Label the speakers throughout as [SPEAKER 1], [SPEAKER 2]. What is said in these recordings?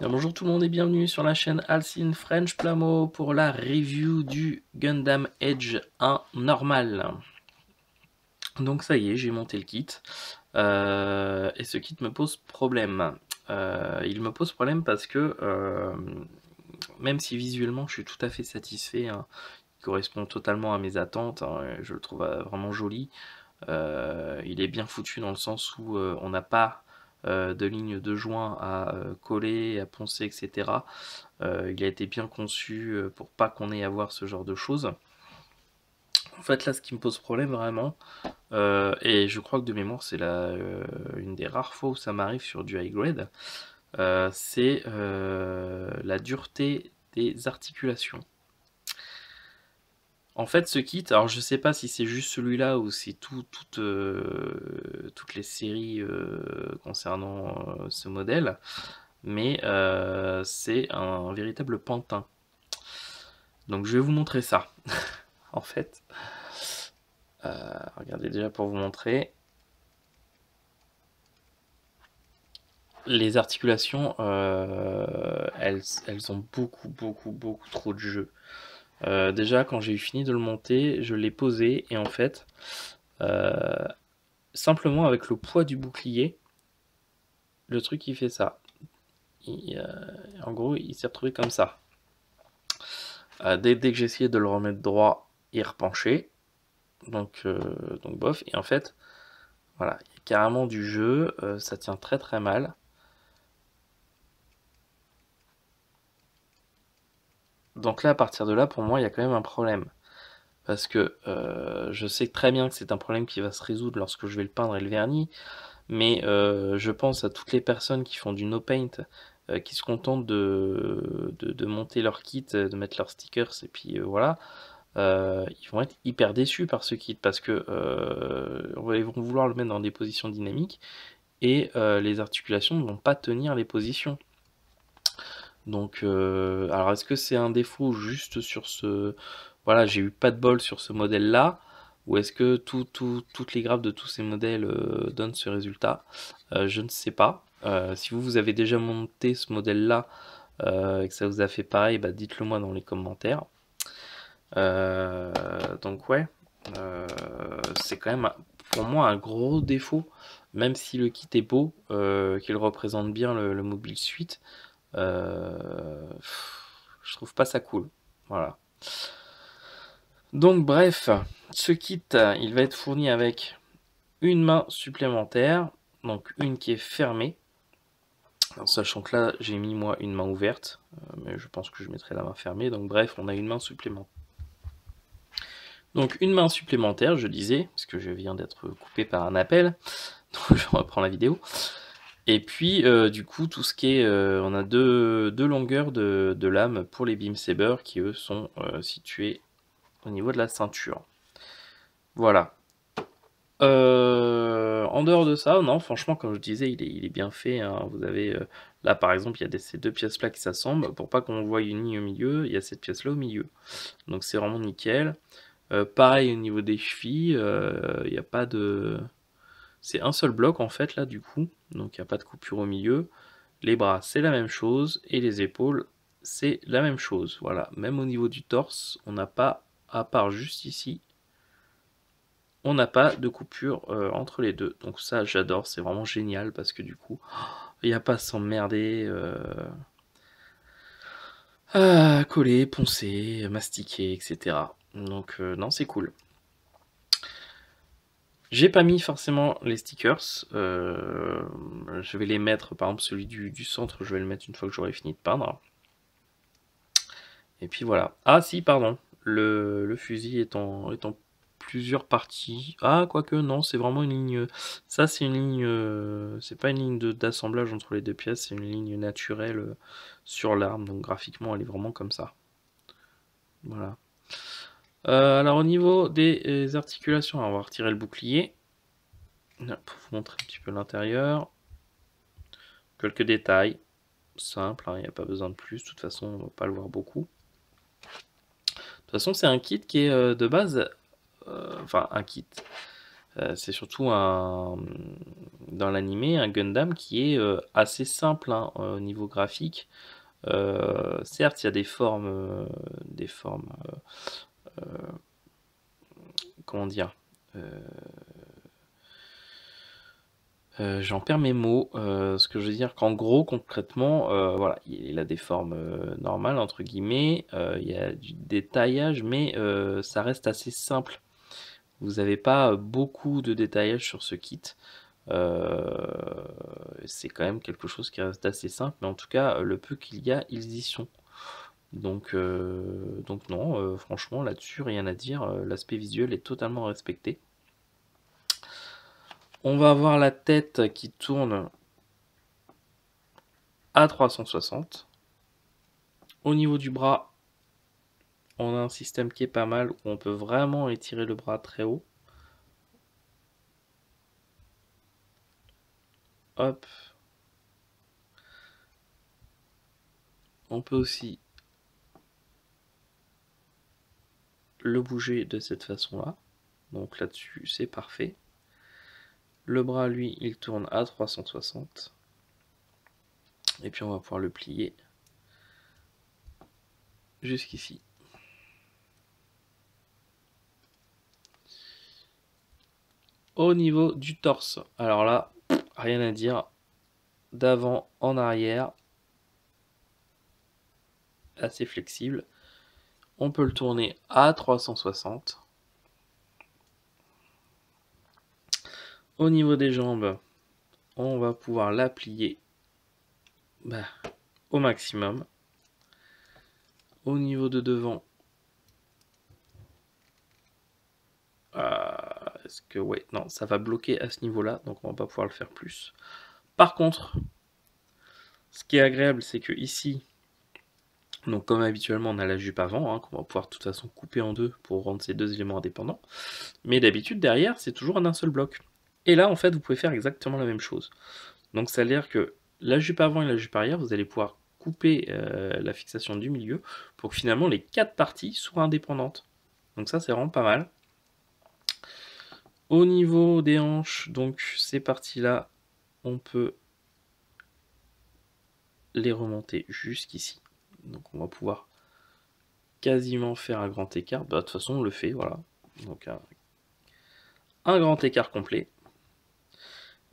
[SPEAKER 1] Bonjour tout le monde et bienvenue sur la chaîne Alcine French Plamo pour la review du Gundam Edge 1 normal. Donc ça y est, j'ai monté le kit et ce kit me pose problème. Il me pose problème parce que même si visuellement je suis tout à fait satisfait, hein, il correspond totalement à mes attentes, hein, je le trouve vraiment joli. Il est bien foutu dans le sens où on n'a pas de ligne de joint à coller, à poncer, etc. Il a été bien conçu pour pas qu'on ait à voir ce genre de choses. En fait, là, ce qui me pose problème vraiment, et je crois que de mémoire, c'est une des rares fois où ça m'arrive sur du high grade, c'est la dureté des articulations. En fait, ce kit, alors je sais pas si c'est juste celui-là ou c'est toutes les séries concernant ce modèle, mais c'est un véritable pantin. Donc je vais vous montrer ça. En fait, regardez déjà pour vous montrer. Les articulations, elles ont beaucoup trop de jeu. Déjà, quand j'ai eu fini de le monter, je l'ai posé et en fait, simplement avec le poids du bouclier, le truc il fait ça. En gros, il s'est retrouvé comme ça. Dès que j'ai essayé de le remettre droit, il repenchait. Donc bof. Et en fait, voilà, il y a carrément du jeu. Ça tient très mal. Donc là, à partir de là, pour moi, il y a quand même un problème. Parce que je sais très bien que c'est un problème qui va se résoudre lorsque je vais le peindre et le vernis. Mais je pense à toutes les personnes qui font du no paint, qui se contentent de monter leur kit, de mettre leurs stickers, et puis voilà. Ils vont être hyper déçus par ce kit parce que ils vont vouloir le mettre dans des positions dynamiques et les articulations ne vont pas tenir les positions. Donc, alors est-ce que c'est un défaut juste sur ce... Voilà, j'ai eu pas de bol sur ce modèle-là, ou est-ce que toutes les graphes de tous ces modèles donnent ce résultat? Je ne sais pas. Si vous avez déjà monté ce modèle-là et que ça vous a fait pareil, bah dites-le moi dans les commentaires. Donc ouais, c'est quand même pour moi un gros défaut, même si le kit est beau, qu'il représente bien le Mobile Suite. Je trouve pas ça cool. Voilà. Donc bref, ce kit, il va être fourni avec une main supplémentaire, donc une qui est fermée, en sachant que là j'ai mis moi une main ouverte, mais je pense que je mettrai la main fermée, donc bref, on a une main supplémentaire. Donc une main supplémentaire, je disais, parce que je viens d'être coupé par un appel, donc je reprends la vidéo. Et puis du coup tout ce qui est, on a deux longueurs de lame pour les beam saber qui eux sont situés au niveau de la ceinture. Voilà. En dehors de ça, non, franchement, comme je disais, il est bien fait, hein. Vous avez là par exemple, il y a ces deux pièces là qui s'assemblent. Pour pas qu'on voie une ligne au milieu, il y a cette pièce là au milieu. Donc c'est vraiment nickel. Pareil au niveau des chevilles, il n'y a pas de... C'est un seul bloc en fait là du coup, donc il n'y a pas de coupure au milieu. Les bras c'est la même chose et les épaules c'est la même chose. Voilà, même au niveau du torse, on n'a pas, à part juste ici, on n'a pas de coupure entre les deux. Donc ça j'adore, c'est vraiment génial parce que du coup, il n'y a pas à s'emmerder à coller, poncer, mastiquer, etc. Donc non, c'est cool. J'ai pas mis forcément les stickers, je vais les mettre, par exemple celui du centre, je vais le mettre une fois que j'aurai fini de peindre. Et puis voilà. Ah si, pardon, le fusil est en plusieurs parties. Ah, quoique non, c'est vraiment une ligne... Ça c'est une ligne... c'est pas une ligne d'assemblage entre les deux pièces, c'est une ligne naturelle sur l'arme, donc graphiquement elle est vraiment comme ça. Voilà. Alors au niveau des articulations, on va retirer le bouclier. Pour vous montrer un petit peu l'intérieur. Quelques détails simples, il n'y a pas besoin de plus, de toute façon on ne va pas le voir beaucoup. De toute façon c'est un kit qui est de base, enfin un kit. C'est surtout dans l'animé un Gundam qui est assez simple hein, au niveau graphique. Certes, il y a comment dire, j'en perds mes mots. Ce que je veux dire qu'en gros, concrètement, voilà, il a des formes normales entre guillemets. Il y a du détaillage, mais ça reste assez simple. Vous n'avez pas beaucoup de détaillage sur ce kit. C'est quand même quelque chose qui reste assez simple, mais en tout cas, le peu qu'il y a, ils y sont. Donc non, franchement, là-dessus, rien à dire. L'aspect visuel est totalement respecté. On va avoir la tête qui tourne à 360. Au niveau du bras, on a un système qui est pas mal, où on peut vraiment étirer le bras très haut. Hop. On peut aussi le bouger de cette façon-là. Donc là-dessus, c'est parfait. Le bras, lui, il tourne à 360. Et puis on va pouvoir le plier jusqu'ici. Au niveau du torse, alors là, rien à dire. D'avant en arrière, assez flexible. On peut le tourner à 360. Au niveau des jambes, on va pouvoir la plier au maximum. Au niveau de devant, est-ce que ouais, non, ça va bloquer à ce niveau-là, donc on va pas pouvoir le faire plus. Par contre, ce qui est agréable, c'est que ici, donc comme habituellement, on a la jupe avant, hein, qu'on va pouvoir de toute façon couper en deux pour rendre ces deux éléments indépendants. Mais d'habitude, derrière, c'est toujours en un seul bloc. Et là, en fait, vous pouvez faire exactement la même chose. Donc ça veut dire que la jupe avant et la jupe arrière, vous allez pouvoir couper la fixation du milieu pour que finalement les quatre parties soient indépendantes. Donc ça, c'est vraiment pas mal. Au niveau des hanches, donc ces parties-là, on peut les remonter jusqu'ici. Donc on va pouvoir quasiment faire un grand écart. Bah, de toute façon, on le fait, voilà. Donc un grand écart complet.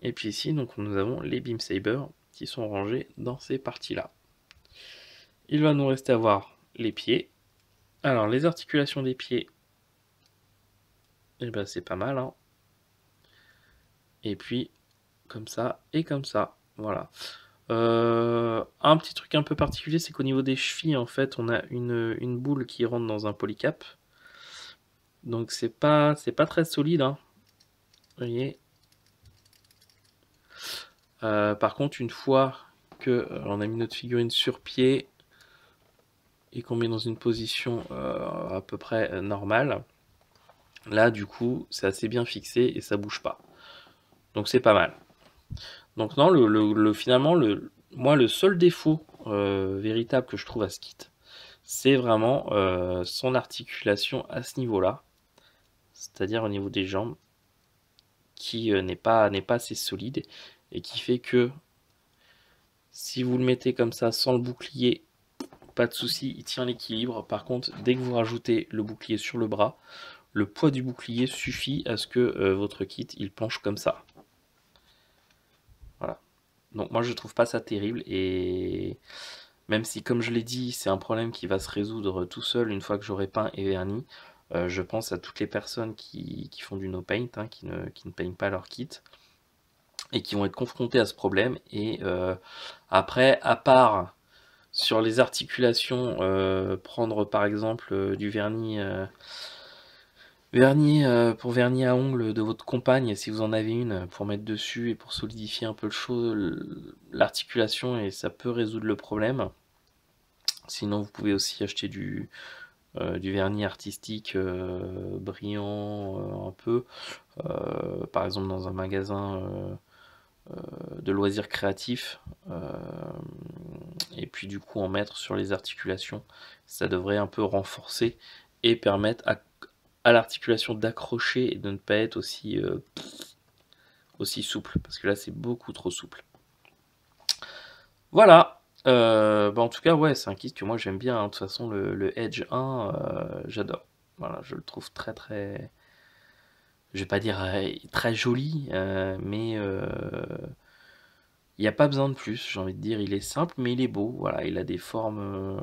[SPEAKER 1] Et puis ici, donc nous avons les beam sabers qui sont rangés dans ces parties-là. Il va nous rester à voir les pieds. Alors les articulations des pieds, eh ben, c'est pas mal, hein. Et puis comme ça et comme ça, voilà. Un petit truc un peu particulier, c'est qu'au niveau des chevilles, en fait, on a une boule qui rentre dans un polycap. Donc c'est pas très solide, hein. Vous voyez. Par contre, une fois que on a mis notre figurine sur pied et qu'on met dans une position à peu près normale, là du coup c'est assez bien fixé et ça bouge pas. Donc c'est pas mal. Donc non, finalement, moi le seul défaut véritable que je trouve à ce kit, c'est vraiment son articulation à ce niveau-là, c'est-à-dire au niveau des jambes, qui n'est pas assez solide et qui fait que si vous le mettez comme ça sans le bouclier, pas de souci, il tient l'équilibre. Par contre, dès que vous rajoutez le bouclier sur le bras, le poids du bouclier suffit à ce que votre kit il penche comme ça. Voilà. Donc moi je trouve pas ça terrible, et même si comme je l'ai dit c'est un problème qui va se résoudre tout seul une fois que j'aurai peint et verni, je pense à toutes les personnes qui font du no paint, hein, qui ne peignent pas leur kit et qui vont être confrontées à ce problème. Et après, à part sur les articulations, prendre par exemple du vernis pour vernis à ongles de votre compagne, si vous en avez une, pour mettre dessus et pour solidifier un peu l'articulation, et ça peut résoudre le problème. Sinon, vous pouvez aussi acheter du vernis artistique brillant un peu, par exemple dans un magasin de loisirs créatifs, et puis du coup en mettre sur les articulations. Ça devrait un peu renforcer et permettre à à l'articulation d'accrocher et de ne pas être aussi souple, parce que là c'est beaucoup trop souple. Voilà, bah, en tout cas ouais, c'est un kit que moi j'aime bien, hein. De toute façon le Edge 1, j'adore. Voilà, je le trouve très, très, je vais pas dire, très joli, mais il y a pas besoin de plus, j'ai envie de dire. Il est simple, mais il est beau. Voilà, il a des formes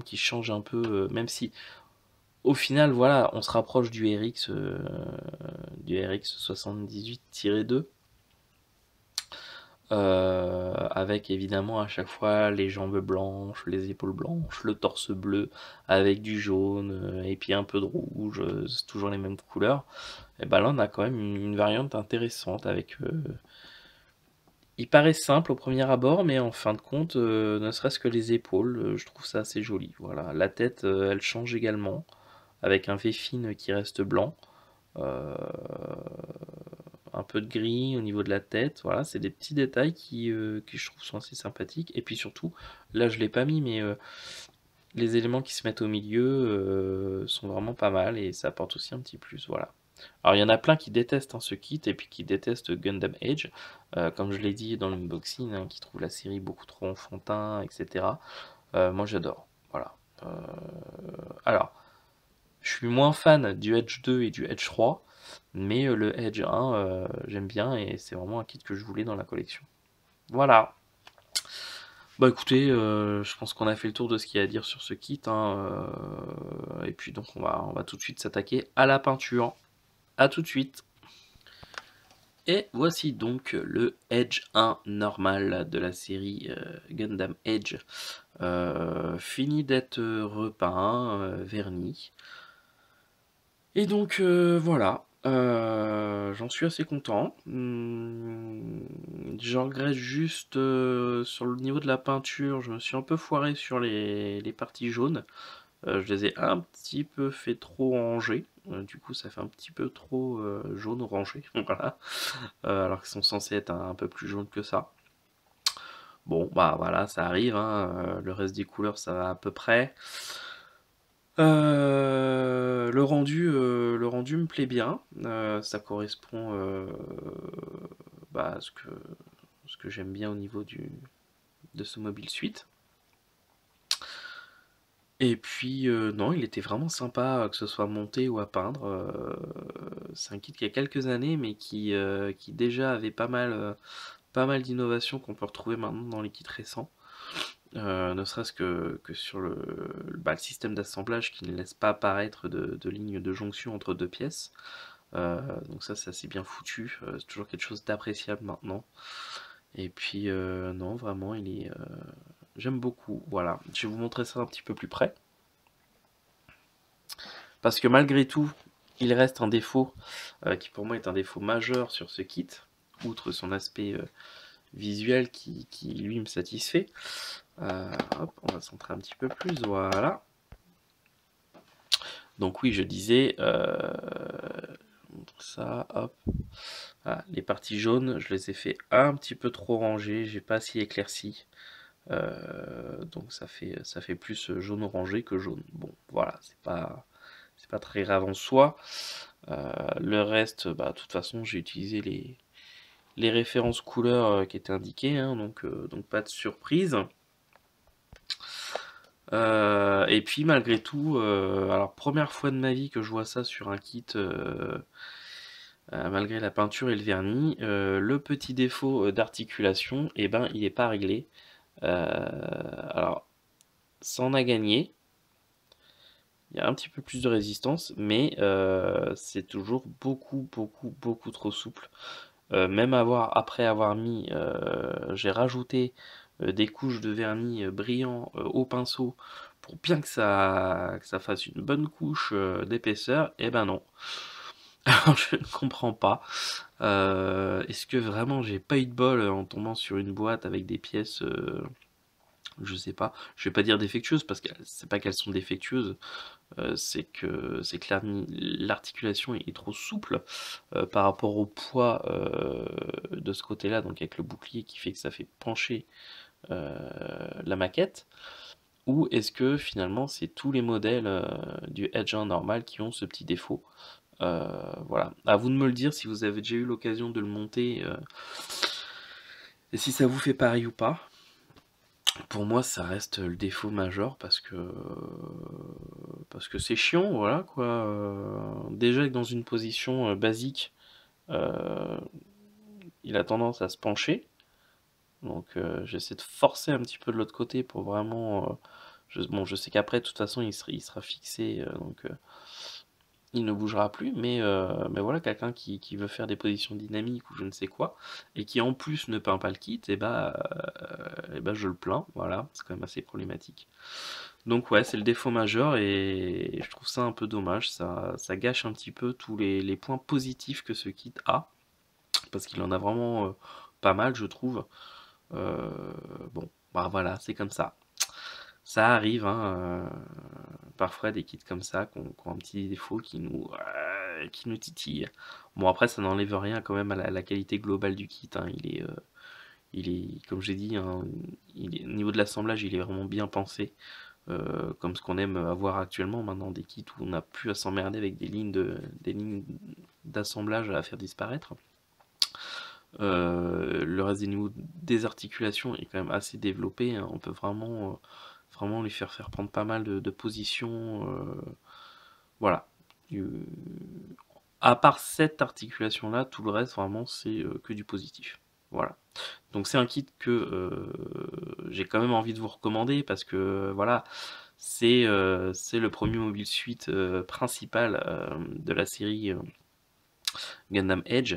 [SPEAKER 1] qui changent un peu, même si au final, voilà, on se rapproche du RX 78-2, avec évidemment à chaque fois les jambes blanches, les épaules blanches, le torse bleu avec du jaune, et puis un peu de rouge, c'est toujours les mêmes couleurs. Et ben là, on a quand même une variante intéressante avec. Il paraît simple au premier abord, mais en fin de compte, ne serait-ce que les épaules, je trouve ça assez joli. Voilà, la tête, elle change également, avec un V-fin qui reste blanc. Euh, un peu de gris au niveau de la tête, voilà, c'est des petits détails qui je trouve sont assez sympathiques. Et puis surtout, là je l'ai pas mis, mais les éléments qui se mettent au milieu sont vraiment pas mal et ça apporte aussi un petit plus, voilà. Alors il y en a plein qui détestent, hein, ce kit et puis qui détestent Gundam Age, comme je l'ai dit dans l'unboxing, hein, qui trouvent la série beaucoup trop enfantin, etc. Moi j'adore, voilà. Euh, alors, je suis moins fan du Edge 2 et du Edge 3, mais le Edge 1, j'aime bien et c'est vraiment un kit que je voulais dans la collection. Voilà. Bah écoutez, je pense qu'on a fait le tour de ce qu'il y a à dire sur ce kit, hein, et puis donc on va tout de suite s'attaquer à la peinture. A tout de suite. Et voici donc le Edge 1 normal de la série Gundam Edge, fini d'être repeint, verni. Et donc voilà, j'en suis assez content. Je regrette juste sur le niveau de la peinture, je me suis un peu foiré sur les parties jaunes. Je les ai un petit peu fait trop ranger. Du coup, ça fait un petit peu trop jaune orangé. Voilà. Alors qu'ils sont censés être un peu plus jaunes que ça. Bon, bah voilà, ça arrive, hein. Le reste des couleurs, ça va à peu près. Le rendu me plaît bien. Ça correspond bah, à ce que j'aime bien au niveau de ce Mobile Suite. Et puis, non, il était vraiment sympa, que ce soit monté ou à peindre. C'est un kit qui a quelques années, mais qui déjà avait pas mal d'innovations qu'on peut retrouver maintenant dans les kits récents. Ne serait-ce que sur le système d'assemblage qui ne laisse pas apparaître de ligne de jonction entre deux pièces. Donc ça, c'est assez bien foutu. C'est toujours quelque chose d'appréciable maintenant. Et puis, non, vraiment, j'aime beaucoup. Voilà, je vais vous montrer ça un petit peu plus près. Parce que malgré tout, il reste un défaut qui pour moi est un défaut majeur sur ce kit, outre son aspect visuel qui lui me satisfait. Hop, on va centrer un petit peu plus, voilà. Donc oui, je disais, ça, hop. Voilà, les parties jaunes, je les ai fait un petit peu trop rangées, j'ai pas assez éclairci. Donc ça fait plus jaune orangé que jaune. Bon, voilà, c'est pas très grave en soi. Le reste, bah, de toute façon, j'ai utilisé les références couleurs qui étaient indiquées, hein, donc pas de surprise. Et puis malgré tout, alors première fois de ma vie que je vois ça sur un kit, malgré la peinture et le vernis, le petit défaut d'articulation, et ben il n'est pas réglé. Alors ça en a gagné, il y a un petit peu plus de résistance, mais c'est toujours beaucoup beaucoup beaucoup trop souple. Même après avoir mis, j'ai rajouté des couches de vernis brillant au pinceau pour bien que ça fasse une bonne couche d'épaisseur, et ben non. Alors je ne comprends pas. Est-ce que vraiment j'ai pas eu de bol en tombant sur une boîte avec des pièces, je sais pas, je vais pas dire défectueuses parce que c'est pas qu'elles sont défectueuses, c'est que l'articulation est trop souple par rapport au poids de ce côté-là, donc avec le bouclier qui fait que ça fait pencher la maquette. Ou est-ce que finalement c'est tous les modèles du Edge 1 normal qui ont ce petit défaut? Voilà, à vous de me le dire si vous avez déjà eu l'occasion de le monter et si ça vous fait pareil ou pas. Pour moi, ça reste le défaut majeur parce que c'est chiant, voilà quoi. Déjà que dans une position basique, euh, il a tendance à se pencher. Donc j'essaie de forcer un petit peu de l'autre côté pour vraiment. Bon, je sais qu'après, de toute façon, il sera fixé, donc il ne bougera plus. Mais voilà, quelqu'un qui veut faire des positions dynamiques ou je ne sais quoi, et qui en plus ne peint pas le kit, et bah je le plains. Voilà, c'est quand même assez problématique. Donc ouais, c'est le défaut majeur et je trouve ça un peu dommage. Ça gâche un petit peu tous les points positifs que ce kit a, parce qu'il en a vraiment pas mal, je trouve. Euh, bon, bah voilà, c'est comme ça. Ça arrive, hein, parfois des kits comme ça qui ont un petit défaut qui nous titille. Bon après ça n'enlève rien quand même à la qualité globale du kit, hein. Il est, comme j'ai dit, hein, au niveau de l'assemblage il est vraiment bien pensé, comme ce qu'on aime avoir actuellement maintenant, des kits où on n'a plus à s'emmerder avec des lignes d'assemblage à faire disparaître. Le reste des niveaux des articulations est quand même assez développé, hein. On peut vraiment lui faire prendre pas mal de positions. Voilà. Euh, à part cette articulation-là, tout le reste, vraiment, c'est que du positif. Voilà. Donc c'est un kit que j'ai quand même envie de vous recommander parce que voilà, c'est le premier mobile suite principal de la série Gundam Edge.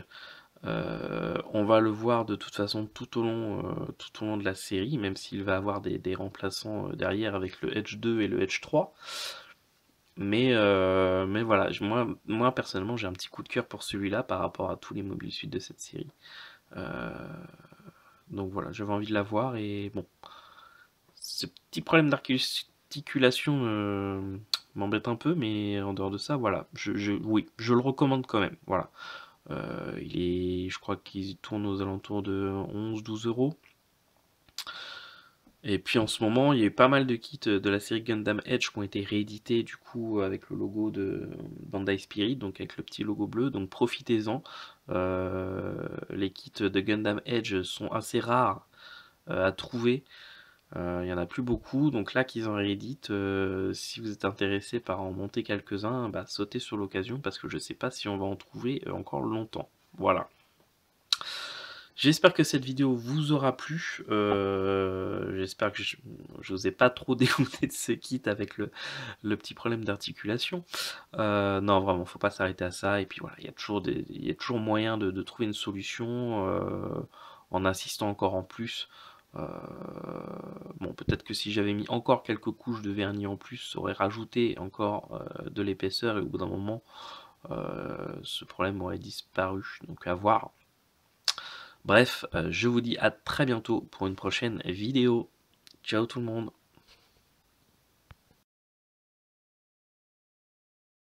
[SPEAKER 1] On va le voir de toute façon tout au long de la série, même s'il va avoir des remplaçants derrière avec le Edge 2 et le Edge 3. Mais voilà, moi personnellement j'ai un petit coup de cœur pour celui-là par rapport à tous les mobiles suites de cette série. Euh, donc voilà, j'avais envie de l'avoir et bon, ce petit problème d'articulation m'embête un peu, mais en dehors de ça, voilà, oui, je le recommande quand même. Voilà. Je crois qu'il tourne aux alentours de 11-12 euros. Et puis en ce moment, il y a eu pas mal de kits de la série Gundam Edge qui ont été réédités du coup avec le logo de Bandai Spirit, donc avec le petit logo bleu. Donc profitez-en. Les kits de Gundam Edge sont assez rares à trouver. Il y en a plus beaucoup. Donc là qu'ils en rééditent, si vous êtes intéressé par en monter quelques-uns, bah, sautez sur l'occasion parce que je sais pas si on va en trouver encore longtemps. Voilà. J'espère que cette vidéo vous aura plu. J'espère que je vous ai pas trop dégoûté de ce kit avec le petit problème d'articulation. Non, vraiment, faut pas s'arrêter à ça. Et puis voilà, il y a toujours moyen de trouver une solution en insistant encore en plus. Euh, bon, peut-être que si j'avais mis encore quelques couches de vernis en plus, ça aurait rajouté encore de l'épaisseur et au bout d'un moment, ce problème aurait disparu. Donc à voir. Bref, je vous dis à très bientôt pour une prochaine vidéo. Ciao tout le monde.